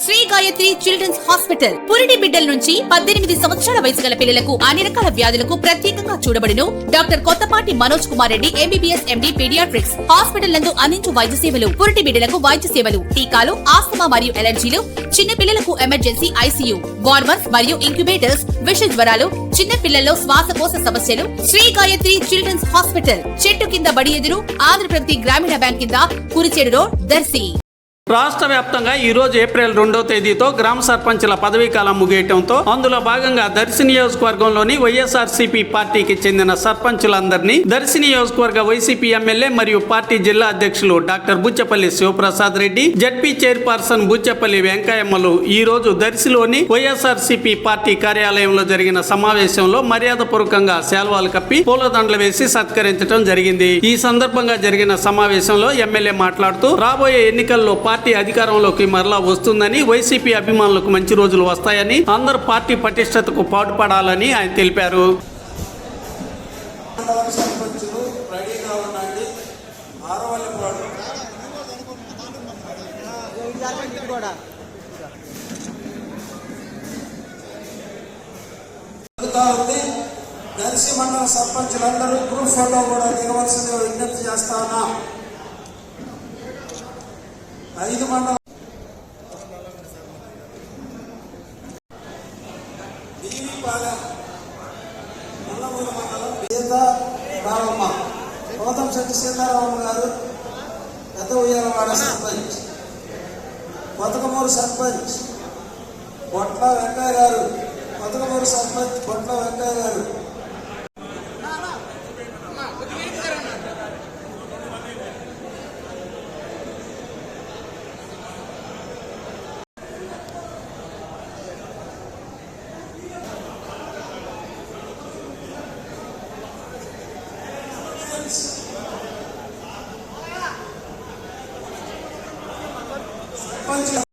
Shri Gayatri children's hospital పురిటి బిడ్డల నుంచి 18 సంవత్సరాల వయసు గల పిల్లలకు అన్ని రకాల వ్యాధులకు ప్రత్యేకంగా చూడబడును. Doctor Kothapati Manoj Kumar Reddy MBBS MD paediatrics hospital నందు అందించు వైద్య సేవలు, పురిటి బిడ్డలకు వైద్య సేవలు, టీకాలు, ఆస్తమా మరియు ఎలర్జీలు, చిన్న పిల్లలకు ఎమర్జెన్సీ ఐసీయూ, వార్మర్స్ మరియు ఇంక్యుబేటర్స్, విష జ్వరాలు, చిన్న పిల్లల్లో శ్వాసకోశ సమస్యలు. శ్రీ గాయత్రి చిల్డ్రన్స్ హాస్పిటల్ చెట్టు కింద బడి ఎదురు ఆంధ్రప్రగతి గ్రామీణ బ్యాంక్ కింద కురిచేడు రోడ్, దర్శి. రాష్ట్ర వ్యాప్తంగా ఈ రోజు ఏప్రిల్ 2వ తేదీతో గ్రామ సర్పంచుల పదవీకాలం ముగియటంతో అందులో భాగంగా దర్శి నియోజకవర్గంలోని వైఎస్ఆర్సీపీ పార్టీకి చెందిన సర్పంచులందరినీ దర్శి నియోజకవర్గ వైసీపీ ఎమ్మెల్యే మరియు పార్టీ జిల్లా అధ్యక్షులు doctor Buchepalli Sivaprasad Reddy, ZP chairperson Buchepalli వెంకయ్యమ్మలు ఈ రోజు దర్శిలోని వైఎస్ఆర్సీపీ పార్టీ కార్యాలయంలో జరిగిన సమావేశంలో మర్యాదపూర్వకంగా శాల్వాలు కప్పి పూలదండలు వేసి సత్కరించడం జరిగింది. ఈ సందర్భంగా జరిగిన సమావేశంలో ఎమ్మెల్యే మాట్లాడుతూ రాబోయే ఎన్నికల్లో పార్టీ అధికారంలోకి మరలా వస్తుందని, వైసీపీ అభిమానులకు మంచి రోజులు వస్తాయని, అందరూ పార్టీ పటిష్టతకు పాటుపడాలని ఆయన తెలిపారు. దర్శి మండల సర్పంచులందరూ గ్రూప్ ఫోటో కూడా దిగవలసిందిగా విజ్ఞప్తి చేస్తా ఉన్నా. 5 మండలం దీవిపాలెం నల్లమూరు మండలం రామమ్మ, గౌతంశెట్టి సీతారామమ్మ గారు పెద్ద ఉయ్యాలవాడ సర్పంచ్, బతుకమూరు సర్పంచ్ బొట్ల వెంకయ్య గారు, బతుకమూరు సర్పంచ్ బొట్ల వెంకయ్య గారు, సర్పంచ్